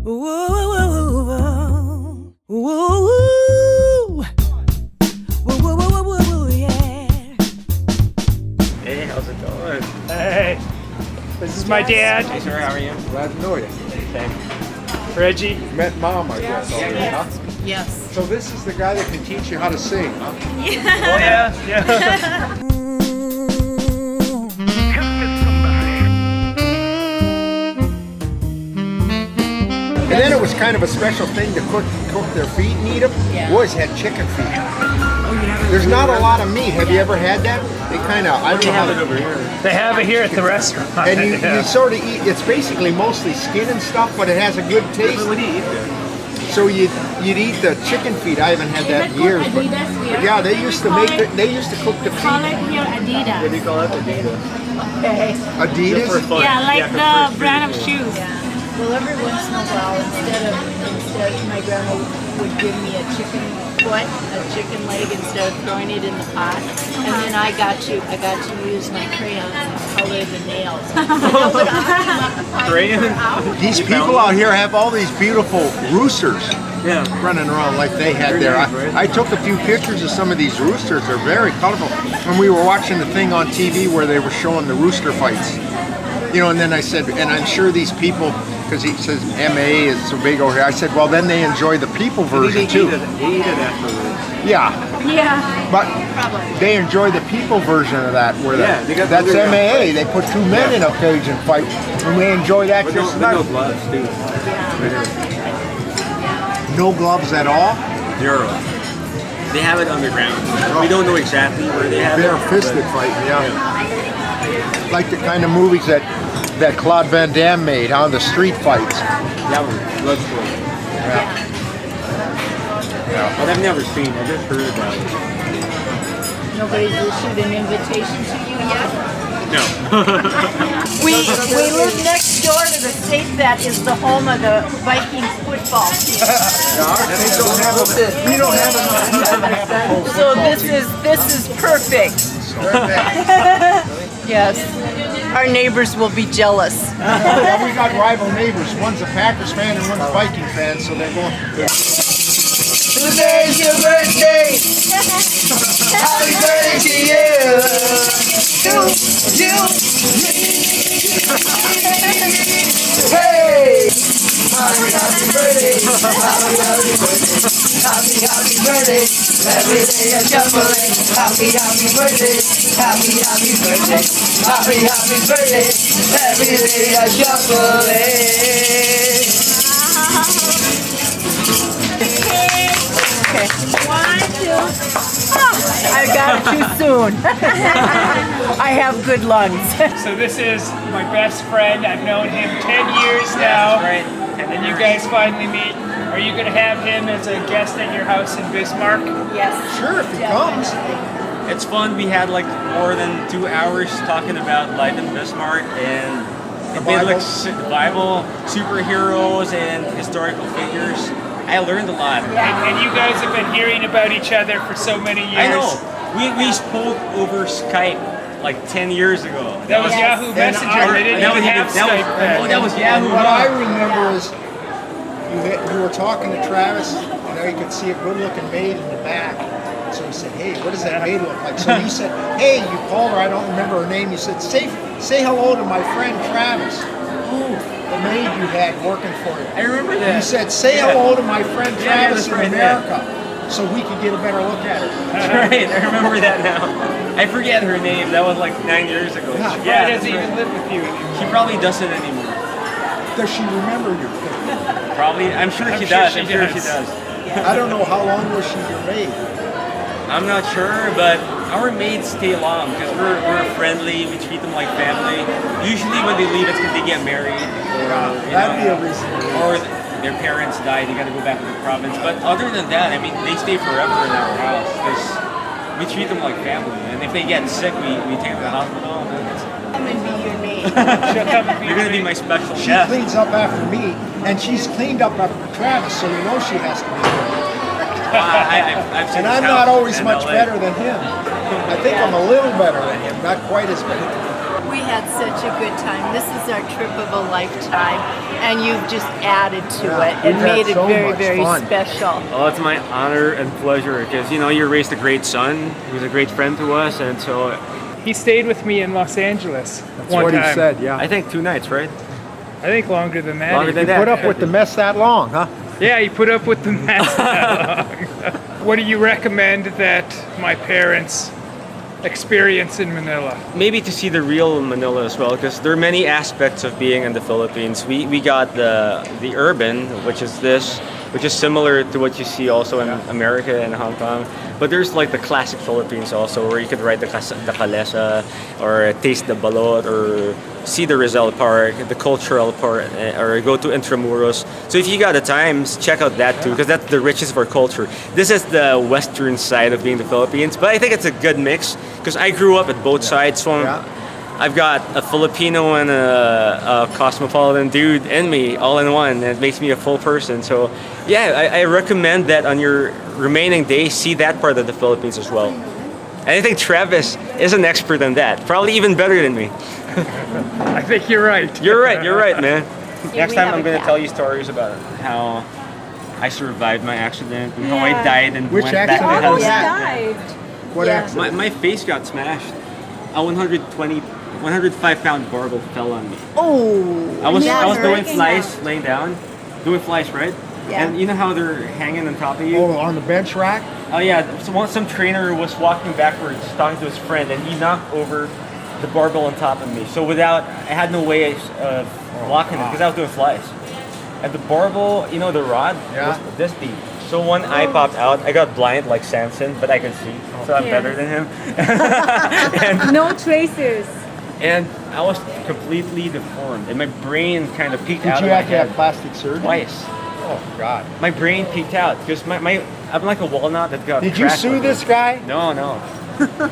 Yeah. Hey, how's it going? Hey, this is my dad. Hey, sir, how are you? Glad to know you. Okay. Reggie. Met Mom, I guess, already, huh? Yes. So this is the guy that can teach you how to sing, huh? Oh yeah, yeah. And then it was kind of a special thing to cook their feet and eat them. Yeah. Boys had chicken feet. There's not a lot of meat. Have you ever had that? They kind of, I don't know how to over here. They have it here at the restaurant. And you Yeah. sort of eat, it's basically mostly skin and stuff, but it has a good taste. What do you eat there? So you'd eat the chicken feet. I haven't had that in years. But yeah, they used to make it, they used to cook the Call feet. it here Adidas. What do you call it? Adidas. Okay. Adidas? For fun. Yeah, like for the first brand of food. shoes. Well, every once in a while, instead my grandma would give me a chicken foot, a chicken leg, instead of throwing it in the pot. And then I got to use my crayons and color the nails. Crayons? These people out here have all these beautiful roosters Yeah. running around like they had They're there. nice, right? I took a few pictures of some of these roosters. They're very colorful. And we were watching the thing on TV where they were showing the rooster fights. You know, and then I said, and I'm sure these people, because he says MA is so big over here, I said, well, then they enjoy the people version too. They eat it afterwards. Yeah, Yeah. but they enjoy the people version of that where Yeah, they got the that's underground MAA. They put two men in a cage and fight, and they enjoy that With just no enough. gloves, too. No gloves at all. Zero. They have it underground. We don't know exactly where they have it. Bare-fisted but- fighting, yeah. Like the kind of movies that Claude Van Damme made, on the street fights. That one, Bloodsport. Yeah. But I've never seen it. I just heard about it. Nobody's issued an invitation to you yet? No. We live next door to the state that is the home of the Vikings football team. We don't have enough. So this is perfect. Yes. Our neighbors will be jealous. Well, we got rival neighbors. One's a Packers fan and one's a Viking fan, so they're going. Today's your birthday. Happy birthday to you. To you. Hey. Happy birthday. Happy birthday. Happy birthday. Every day a jumbling. Happy birthday. Happy birthday. Happy birthday. Every day a jumbling. Okay. 1, 2. I got it too soon. I have good lungs. So this is my best friend. I've known him 10 years now. Right. And you guys finally meet. Are you going to have him as a guest at your house in Bismarck? Yes. Sure, if he comes. It's fun. We had like more than 2 hours talking about life in Bismarck and The it made, like Bible. the Bible, superheroes, and historical figures. I learned a lot. And you guys have been hearing about each other for so many years. I know. We spoke over Skype like 10 years ago. That was Yahoo Messenger. They didn't even have Skype then. That was Yahoo. What I remember is you were talking to Travis, and you could see a good-looking maid in the back. So he said, "Hey, what does that maid look like?" So you said, "Hey," you called her. I don't remember her name. You said, "Say hello to my friend Travis." The maid you had working for you. I remember that. You said, "Say hello to my friend Yeah, Travis that's in right, yeah. America," so we could get a better look at her. Right, I remember that now. I forget her name. That was like 9 years ago. Yeah, it doesn't even live with you anymore. She probably doesn't anymore. Does she remember you? Probably. I'm sure she sure does. she I'm sure she does. does. I don't know how long was she your maid. I'm not sure, but our maids stay long because we're friendly. We treat them like family. Usually when they leave, it's because they get married or That'd be a reason. or their parents die. They got to go back to the province. But other than that, I mean, they stay forever in our house because we treat them like family. And if they get sick, we take them to the hospital. And then Come and be your name. She'll come and be you're gonna be my special She chef. cleans up after me, and she's cleaned up after Travis, so you know she has to be good. I've seen And his I'm house not always in much LA. better than him. I think I'm a little better than him, not quite as bad. We had such a good time. This is our trip of a lifetime, and you've just added to it and we've had made it so very, much very fun. special. Oh, it's my honor and pleasure because you raised a great son who's a great friend to us, and so He stayed with me in Los Angeles That's one what time. he said, yeah. I think 2 nights, right? I think longer than that. Longer even. than that. Put up with the mess that long, huh? Yeah, he put up with the mess that long. What do you recommend that my parents experience in Manila? Maybe to see the real Manila as well, because there are many aspects of being in the Philippines. We got the urban, which is similar to what you see also in America and Hong Kong. But there's like the classic Philippines also, where you could ride the kalesa, or taste the balot, or see the Rizal Park, the cultural part, or go to Intramuros. So if you got the time, check out that too, because that's the richest of our culture. This is the western side of being the Philippines, but I think it's a good mix, because I grew up at both sides, so I've got a Filipino and a cosmopolitan dude in me, all in one. And it makes me a full person. So, yeah, I recommend that on your remaining days, see that part of the Philippines as well. And I think Travis is an expert on that, probably even better than me. I think you're right. You're right, man. Next we time have I'm a gonna cat. tell you stories about how I survived my accident and how I died and Which went back to accident health. was Yeah. What Yeah. accident? My face got smashed. A 105-pound barbell fell on me. Oh, I was that doing hurts. flies, laying down, doing flies, right? Yeah. And you know how they're hanging on top of you? Oh, on the bench rack? Oh yeah, some trainer was walking backwards, talking to his friend, and he knocked over the barbell on top of me. So I had no way of blocking it because I was doing flies. And the barbell, the rod was this deep. So one eye popped out. I got blind like Samson, but I could see, so I'm better than him. and, No traces. and I was completely deformed, and my brain kind of peeked out Did you of my have to have head plastic surgery? twice. Oh, God. My brain peeked out because I'm like a walnut that got. Did you cracked sue like this guy? No.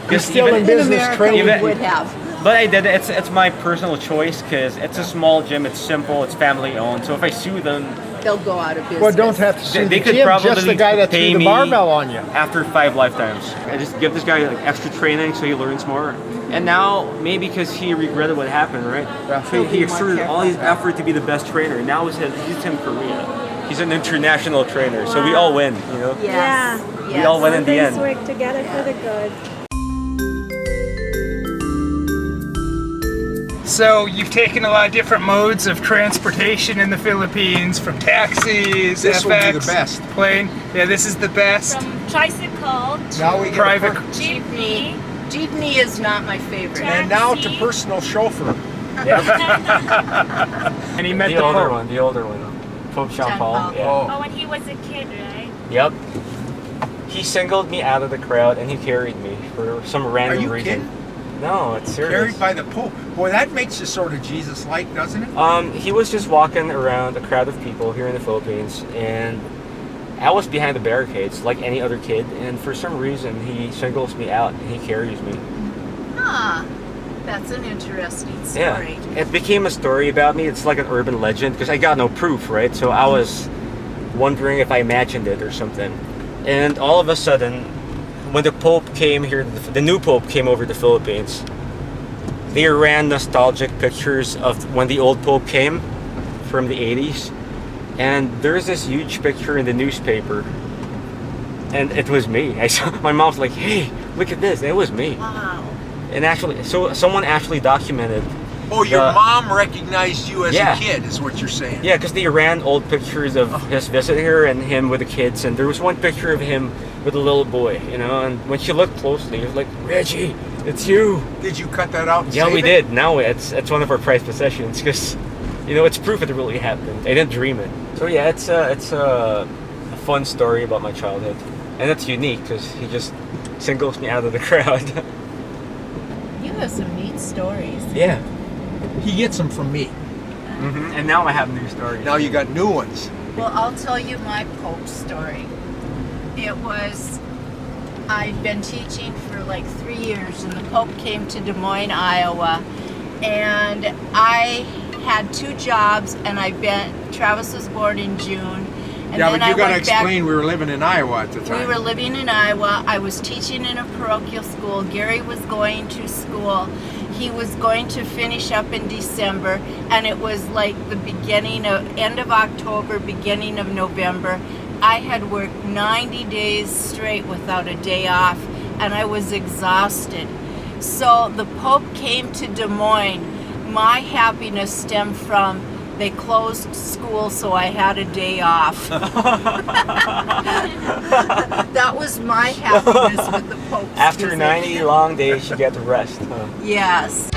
You're still in In business America, training. we would have. But I did it. It's my personal choice because it's a small gym. It's simple. It's family owned. So if I sue them, They'll go out of business. Well, don't have to sue they the could gym, probably just the guy that pay threw the me barbell on you. after 5 lifetimes. I just give this guy like extra training so he learns more. And now maybe because he regretted what happened, right? So he exerted all his effort to be the best trainer. Now he's in Korea. He's an international trainer. So we all win. Yes. We all win in the Things end. work together for the good. So you've taken a lot of different modes of transportation in the Philippines, from taxis, This will be FX, the best. plane. Yeah, this is the best. From tricycle to Now we get Private. jeepney. Jeepney is not my favorite. And now to taxi. personal chauffeur. And he met The the older Pope. one. The older one. Pope Jean Jean Paul. Paul. Yeah. Oh, when he was a kid, right? Yep. He singled me out of the crowd and he carried me for some random Are you reason. kidding? No, it's serious. Carried by the Pope. Boy, that makes you sort of Jesus-like, doesn't it? He was just walking around a crowd of people here in the Philippines, and I was behind the barricades like any other kid, and for some reason he singles me out and he carries me. Ah, that's an interesting Yeah, story. it became a story about me. It's like an urban legend because I got no proof, right? So I was wondering if I imagined it or something. And all of a sudden, when the Pope came here, the new Pope came over the Philippines, they ran nostalgic pictures of when the old Pope came from the 80s. And there's this huge picture in the newspaper. And it was me. I saw, my mom's like, hey, look at this. And it was me. Wow. And actually, so someone actually documented. Oh, your the- mom recognized you as Yeah. a kid, is what you're saying. Yeah, because they ran old pictures of his visit here and him with the kids. And there was one picture of him with a little boy, and when she looked closely, it was like, Reggie, it's you. Did you cut that out and Yeah, save we it? did. Now it's one of our prized possessions because, it's proof it really happened. I didn't dream it. So yeah, it's a fun story about my childhood, and it's unique because he just singles me out of the crowd. You have some neat stories. Yeah. He gets them from me. And now I have new stories. Now you got new ones. Well, I'll tell you my Pope story. It was, I'd been teaching for like 3 years, and the Pope came to Des Moines, Iowa, and I had 2 jobs, and Travis was born in June, and Yeah, then but you I got to went back. explain we were living in Iowa at the time. We were living in Iowa. I was teaching in a parochial school. Gary was going to school. he was going to finish up in December, and it was like the end of October, beginning of November. I had worked 90 days straight without a day off, and I was exhausted. So the Pope came to Des Moines. My happiness stemmed from they closed school, so I had a day off. That was my happiness with the Pope. After 90 long days, you get to rest, huh? Yes.